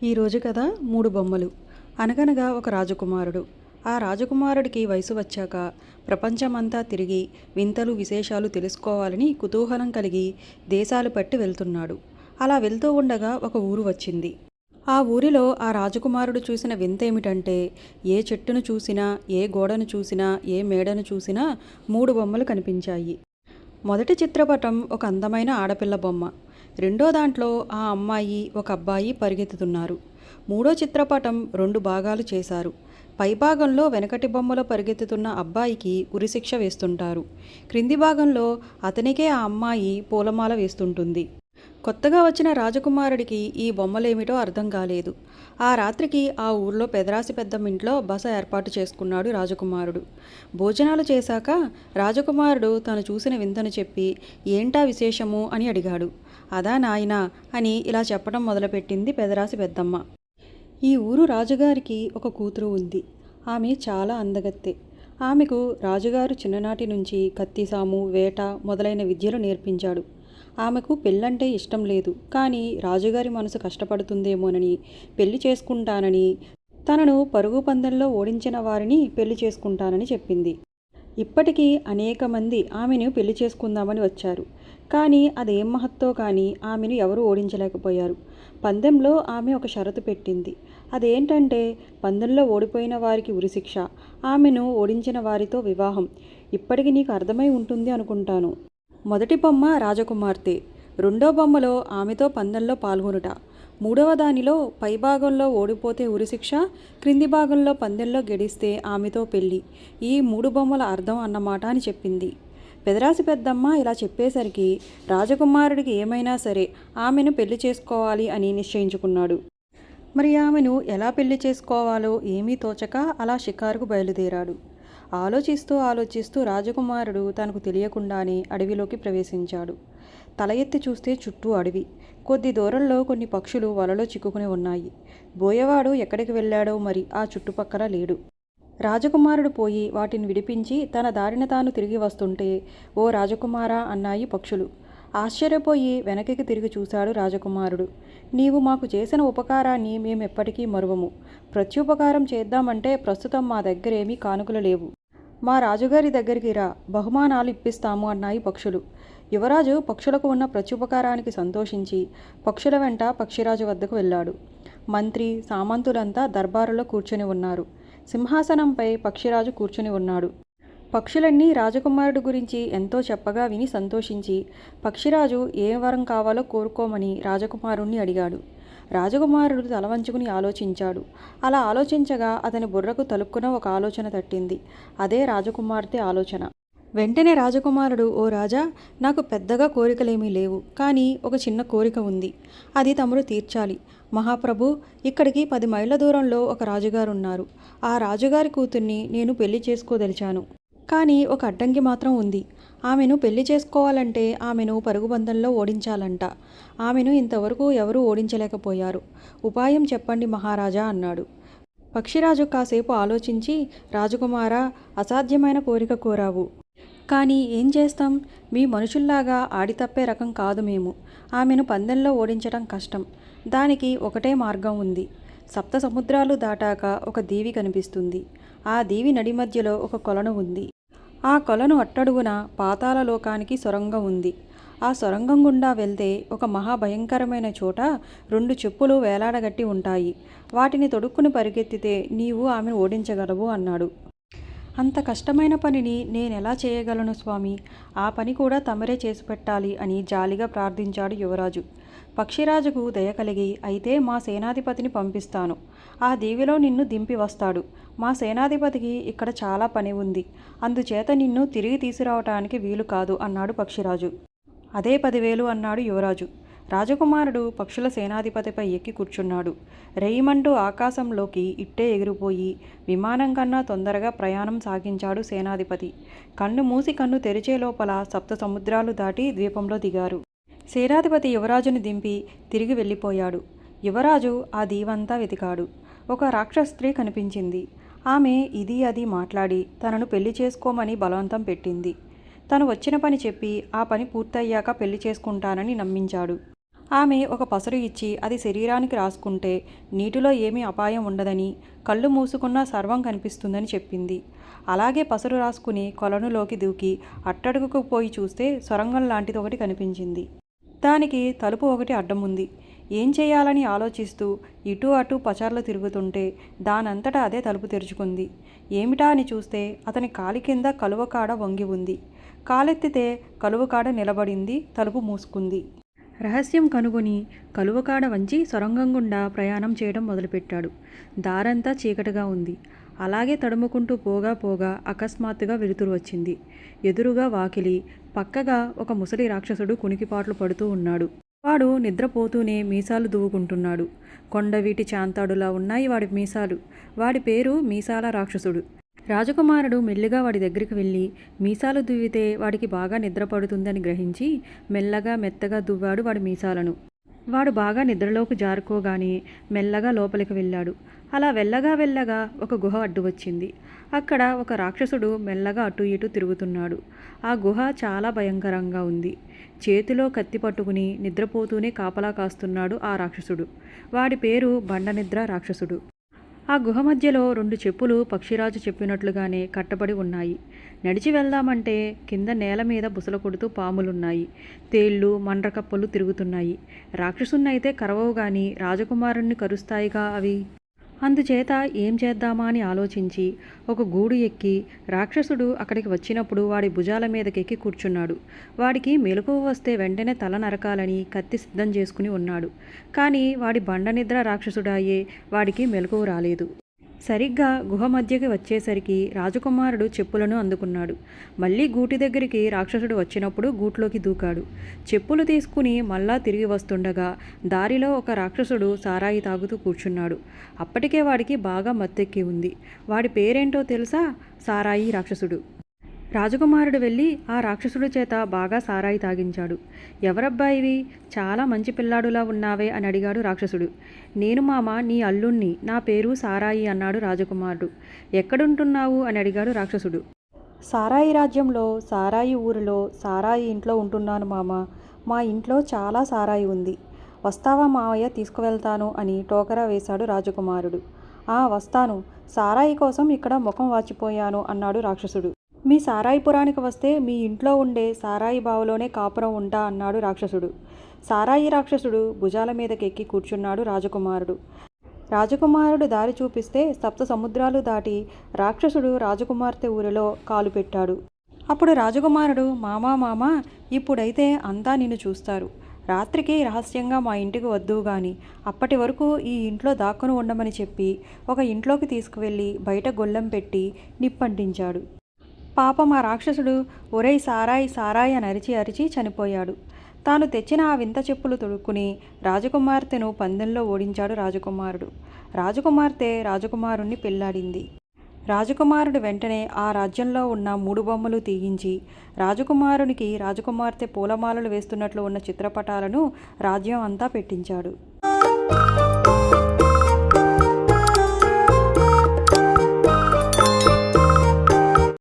ఈరోజు కథ మూడు బొమ్మలు. అనగనగా ఒక రాజకుమారుడు. ఆ రాజకుమారుడికి వయసు వచ్చాక ప్రపంచమంతా తిరిగి వింతలు విశేషాలు తెలుసుకోవాలని కుతూహలం కలిగి దేశాలు పట్టి వెళ్తున్నాడు. అలా వెళ్తూ ఉండగా ఒక ఊరు వచ్చింది. ఆ ఊరిలో ఆ రాజకుమారుడు చూసిన వింత ఏమిటంటే, ఏ చెట్టును చూసినా, ఏ గోడను చూసినా, ఏ మేడను చూసినా మూడు బొమ్మలు కనిపించాయి. మొదటి చిత్రపటం ఒక అందమైన ఆడపిల్ల బొమ్మ. రెండో దాంట్లో ఆ అమ్మాయి ఒక అబ్బాయి పరిగెత్తుతున్నారు. మూడో చిత్రపటం రెండు భాగాలు చేశారు. పైభాగంలో వెనకటి బొమ్మలో పరిగెత్తుతున్న అబ్బాయికి ఉరిశిక్ష వేస్తుంటారు. క్రింది భాగంలో అతనికే ఆ అమ్మాయి పూలమాల వేస్తుంటుంది. కొత్తగా వచ్చిన రాజకుమారుడికి ఈ బొమ్మలేమిటో అర్థం కాలేదు. ఆ రాత్రికి ఆ ఊర్లో పెదరాసి పెద్దమ్మింట్లో బస ఏర్పాటు చేసుకున్నాడు రాజకుమారుడు. భోజనాలు చేశాక రాజకుమారుడు తను చూసిన వింతను చెప్పి, ఏంటా విశేషము అని అడిగాడు. అదా నాయనా అని ఇలా చెప్పడం మొదలుపెట్టింది పెదరాసి పెద్దమ్మ. ఈ ఊరు రాజుగారికి ఒక కూతురు ఉంది. ఆమె చాలా అందగత్తె. ఆమెకు రాజుగారు చిన్ననాటి నుంచి కత్తిసాము, వేట మొదలైన విద్యలు నేర్పించాడు. ఆమెకు పెళ్ళంటే ఇష్టం లేదు, కానీ రాజుగారి మనసు కష్టపడుతుందేమోనని పెళ్లి చేసుకుంటానని, తనను పరుగు పందెంలో ఓడించిన వారిని పెళ్లి చేసుకుంటానని చెప్పింది. ఇప్పటికీ అనేక మంది ఆమెను పెళ్లి చేసుకుందామని వచ్చారు. కానీ అదేం మహత్తో కానీ ఆమెను ఎవరూ ఓడించలేకపోయారు. పందెంలో ఆమె ఒక షరతు పెట్టింది. అదేంటంటే, పందెంలో ఓడిపోయిన వారికి ఉరిశిక్ష, ఆమెను ఓడించిన వారితో వివాహం. ఇప్పటికి నీకు అర్థమై ఉంటుంది అనుకుంటాను. మొదటి బొమ్మ రాజకుమార్తె, రెండో బొమ్మలో ఆమెతో పందెంలో పాల్గొనుట, మూడవ దానిలో పైభాగంలో ఓడిపోతే ఉరిశిక్ష, క్రింది భాగంలో పందెంలో గెలిస్తే ఆమెతో పెళ్ళి. ఈ మూడు బొమ్మల అర్థం అన్నమాట అని చెప్పింది. పెదరాసి పెద్దమ్మ ఇలా చెప్పేసరికి రాజకుమారుడికి ఏమైనా సరే ఆమెను పెళ్లి చేసుకోవాలి అని నిశ్చయించుకున్నాడు. మరి ఆమెను ఎలా పెళ్లి చేసుకోవాలో ఏమీ తోచక అలా షికారుకు బయలుదేరాడు. ఆలోచిస్తూ రాజకుమారుడు తనకు తెలియకుండానే అడవిలోకి ప్రవేశించాడు. తల ఎత్తి చూస్తే చుట్టూ అడవి. కొద్ది దూరంలో కొన్ని పక్షులు వలలో చిక్కుకుని ఉన్నాయి. బోయవాడు ఎక్కడికి వెళ్ళాడో మరి ఆ చుట్టుపక్కల లేడు. రాజకుమారుడు పోయి వాటిని విడిపించి తన దారిన తాను తిరిగి వస్తుంటే, ఓ రాజకుమారా అన్నాయి పక్షులు. ఆశ్చర్యపోయి వెనక్కి తిరిగి చూశాడు రాజకుమారుడు. నీవు మాకు చేసిన ఉపకారాన్ని మేమెప్పటికీ మరువము. ప్రత్యుపకారం చేద్దామంటే ప్రస్తుతం మా దగ్గరేమీ కానుకలు లేవు. మా రాజుగారి దగ్గరికి రా, బహుమానాలు ఇప్పిస్తాము అన్నాయి పక్షులు. యువరాజు పక్షులకు ఉన్న ప్రత్యుపకారానికి సంతోషించి పక్షుల వెంట పక్షిరాజు వద్దకు వెళ్ళాడు. మంత్రి సామంతులంతా దర్బారులో కూర్చొని ఉన్నారు. సింహాసనంపై పక్షిరాజు కూర్చుని ఉన్నాడు. పక్షులన్నీ రాజకుమారుడు గురించి ఎంతో చెప్పగా విని సంతోషించి, పక్షిరాజు ఏ వరం కావాలో కోరుకోమని రాజకుమారుణ్ణి అడిగాడు. రాజకుమారుడు తలవంచుకుని ఆలోచించాడు. అలా ఆలోచించగా అతని బుర్రకు తలుక్కున ఒక ఆలోచన తట్టింది. అదే రాజకుమార్తె ఆలోచన. వెంటనే రాజకుమారుడు, ఓ రాజా, నాకు పెద్దగా కోరికలేమీ లేవు, కానీ ఒక చిన్న కోరిక ఉంది. అది తమరు తీర్చాలి. మహాప్రభు, ఇక్కడికి 10 మైళ్ళ దూరంలో ఒక రాజుగారున్నారు. ఆ రాజుగారి కూతుర్ని నేను పెళ్లి చేసుకోదలిచాను. కానీ ఒక అడ్డంకి మాత్రం ఉంది. ఆమెను పెళ్లి చేసుకోవాలంటే ఆమెను పరుగుబందంలో ఓడించాలంట. ఆమెను ఇంతవరకు ఎవరూ ఓడించలేకపోయారు. ఉపాయం చెప్పండి మహారాజా అన్నాడు. పక్షిరాజు కాసేపు ఆలోచించి, రాజకుమారా, అసాధ్యమైన కోరిక కోరావు. కానీ ఏం చేస్తాం? మీ మనుషుల్లాగా ఆడితప్పే రకం కాదు మేము. ఆమెను పందెంలో ఓడించడం కష్టం. దానికి ఒకటే మార్గం ఉంది. 7 సముద్రాలు దాటాక ఒక దీవి కనిపిస్తుంది. ఆ దీవి నడి మధ్యలో ఒక కొలను ఉంది. ఆ కొలను అట్టడుగున పాతాళ లోకానికి సొరంగం ఉంది. ఆ సొరంగం గుండా వెళ్తే ఒక మహాభయంకరమైన చోట 2 చెప్పులు వేలాడగట్టి ఉంటాయి. వాటిని తొడుక్కుని పరిగెత్తితే నీవు ఆమెను ఓడించగలవు అన్నాడు. అంత కష్టమైన పనిని నేనెలా చేయగలను స్వామి? ఆ పని కూడా తమరే చేసి పెట్టాలి అని జాలిగా ప్రార్థించాడు యువరాజు. పక్షిరాజుకు దయ కలిగి, అయితే మా సేనాధిపతిని పంపిస్తాను. ఆ దీవిలో నిన్ను దింపి వస్తాడు. మా సేనాధిపతికి ఇక్కడ చాలా పని ఉంది. అందుచేత నిన్ను తిరిగి తీసుకురావటానికి వీలు కాదు అన్నాడు పక్షిరాజు. అదే 10,000 అన్నాడు యువరాజు. రాజకుమారుడు పక్షుల సేనాధిపతిపై ఎక్కి కూర్చున్నాడు. రెయ్యమంటూ ఆకాశంలోకి ఇట్టే ఎగిరిపోయి విమానం కన్నా తొందరగా ప్రయాణం సాగించాడు సేనాధిపతి. కన్ను మూసి కన్ను తెరిచే లోపల 7 సముద్రాలు దాటి ద్వీపంలో దిగారు. సేనాధిపతి యువరాజుని దింపి తిరిగి వెళ్ళిపోయాడు. యువరాజు ఆ దీవంతా వెతికాడు. ఒక రాక్షస స్త్రీ కనిపించింది. ఆమె ఇది అది మాట్లాడి తనను పెళ్లి చేసుకోమని బలవంతం పెట్టింది. తను వచ్చిన పని చెప్పి ఆ పని పూర్తయ్యాక పెళ్లి చేసుకుంటానని నమ్మించాడు. ఆమె ఒక పసరు ఇచ్చి అది శరీరానికి రాసుకుంటే నీటిలో ఏమీ అపాయం ఉండదని, కళ్ళు మూసుకున్నా సర్వం కనిపిస్తుందని చెప్పింది. అలాగే పసరు రాసుకుని కొలనులోకి దూకి అట్టడుగుకు పోయి చూస్తే సొరంగం లాంటిది ఒకటి కనిపించింది. దానికి తలుపు ఒకటి అడ్డముంది. ఏం చేయాలని ఆలోచిస్తూ ఇటూ అటూ పచార్లు తిరుగుతుంటే దానంతటా అదే తలుపు తెరుచుకుంది. ఏమిటా అని చూస్తే అతని కాలి కింద కలువకాడ వంగి ఉంది. కాలెత్తితే కలువకాడ నిలబడింది. తలుపు మూసుకుంది. రహస్యం కనుగొని కలువకాడ వంచి సొరంగం గుండా ప్రయాణం చేయడం మొదలుపెట్టాడు. దారంతా చీకటిగా ఉంది. అలాగే తడుముకుంటూ పోగా పోగా అకస్మాత్తుగా వెలుతురు వచ్చింది. ఎదురుగా వాకిలి, పక్కగా ఒక ముసలి రాక్షసుడు కునికిపాట్లు పడుతూ ఉన్నాడు. వాడు నిద్రపోతూనే మీసాలు దువ్వుకుంటున్నాడు. కొండవీటి చాంతాడులా ఉన్నాయి వాడి మీసాలు. వాడి పేరు మీసాల రాక్షసుడు. రాజకుమారుడు మెల్లిగా వాడి దగ్గరికి వెళ్ళి మీసాలు దువ్వితే వాడికి బాగా నిద్ర పడుతుందని గ్రహించి మెల్లగా మెత్తగా దువ్వాడు వాడి మీసాలను. వాడు బాగా నిద్రలోకి జారుకోగానే మెల్లగా లోపలికి వెళ్ళాడు. అలా వెళ్ళగా ఒక గుహ అడ్డు వచ్చింది. అక్కడ ఒక రాక్షసుడు మెల్లగా అటు ఇటు తిరుగుతున్నాడు. ఆ గుహ చాలా భయంకరంగా ఉంది. చేతిలో కత్తి పట్టుకుని నిద్రపోతూనే కాపలా కాస్తున్నాడు ఆ రాక్షసుడు. వాడి పేరు బండనిద్ర రాక్షసుడు. ఆ గుహ మధ్యలో 2 చెప్పులు పక్షిరాజు చెప్పినట్లుగానే కట్టబడి ఉన్నాయి. నడిచి వెళ్దామంటే కింద నేల మీద బుసలు కొడుతూ పాములున్నాయి. తేళ్ళు, మండ్రకప్పలు తిరుగుతున్నాయి. రాక్షసున్నైతే కరవవు గాని రాజకుమారుణ్ణి కరుస్తాయిగా అవి. అందుచేత ఏం చేద్దామా అని ఆలోచించి ఒక గూడు ఎక్కి రాక్షసుడు అక్కడికి వచ్చినప్పుడు వాడి భుజాల మీదకెక్కి కూర్చున్నాడు. వాడికి మెలకువ వస్తే వెంటనే తల నరకాలని కత్తి సిద్ధం చేసుకుని ఉన్నాడు. కానీ వాడి బండనిద్ర రాక్షసుడాయే వాడికి మెలకువ రాలేదు. సరిగ్గా గుహ మధ్యకి వచ్చేసరికి రాజకుమారుడు చెప్పులను అందుకున్నాడు. మళ్ళీ గూటి దగ్గరికి రాక్షసుడు వచ్చినప్పుడు గూట్లోకి దూకాడు. చెప్పులు తీసుకుని మళ్ళా తిరిగి వస్తుండగా దారిలో ఒక రాక్షసుడు సారాయి తాగుతూ కూర్చున్నాడు. అప్పటికే వాడికి బాగా మత్తెక్కి ఉంది. వాడి పేరేంటో తెలుసా? సారాయి రాక్షసుడు. రాజకుమారుడు వెళ్ళి ఆ రాక్షసుడి చేత బాగా సారాయి తాగించాడు. ఎవరబ్బాయివి? చాలా మంచి పిల్లాడులా ఉన్నావే అని అడిగాడు రాక్షసుడు. నేను మామ నీ అల్లుణ్ణి, నా పేరు సారాయి అన్నాడు రాజకుమారుడు. ఎక్కడుంటున్నావు అని అడిగాడు రాక్షసుడు. సారాయి రాజ్యంలో సారాయి ఊరిలో సారాయి ఇంట్లో ఉంటున్నాను మామ. మా ఇంట్లో చాలా సారాయి ఉంది. వస్తావా మావయ్య, తీసుకువెళ్తాను అని టోకరా వేశాడు రాజకుమారుడు. వస్తాను. సారాయి కోసం ఇక్కడ ముఖం వాచిపోయాను అన్నాడు రాక్షసుడు. మీ సారాయిపురానికి వస్తే మీ ఇంట్లో ఉండే సారాయి బావులోనే కాపురం ఉంటా అన్నాడు రాక్షసుడు. సారాయి రాక్షసుడు భుజాల మీదకెక్కి కూర్చున్నాడు రాజకుమారుడు. రాజకుమారుడు దారి చూపిస్తే సప్త సముద్రాలు దాటి రాక్షసుడు రాజకుమార్తె ఊరిలో కాలు పెట్టాడు. అప్పుడు రాజకుమారుడు, మామా ఇప్పుడైతే అంతా నిన్ను చూస్తారు. రాత్రికి రహస్యంగా మా ఇంటికి వద్దువు గాని, అప్పటి వరకు ఈ ఇంట్లో దాక్కుని ఉండమని చెప్పి ఒక ఇంట్లోకి తీసుకువెళ్ళి బయట గొల్లెం పెట్టి నిప్పంటించాడు. పాపం ఆ రాక్షసుడు ఒరేయ్ సారాయి సారాయి అని అరిచి చనిపోయాడు. తాను తెచ్చిన ఆ వింత చెప్పులు తొడుక్కుని రాజకుమార్తెను పందెంలో ఓడించాడు రాజకుమారుడు. రాజకుమార్తె రాజకుమారుణ్ణి పెళ్లాడింది. రాజకుమారుడు వెంటనే ఆ రాజ్యంలో ఉన్న 3 బొమ్మలు తీయించి రాజకుమారునికి రాజకుమార్తె పూలమాలలు వేస్తున్నట్లు ఉన్న చిత్రపటాలను రాజ్యం అంతా పెట్టించాడు.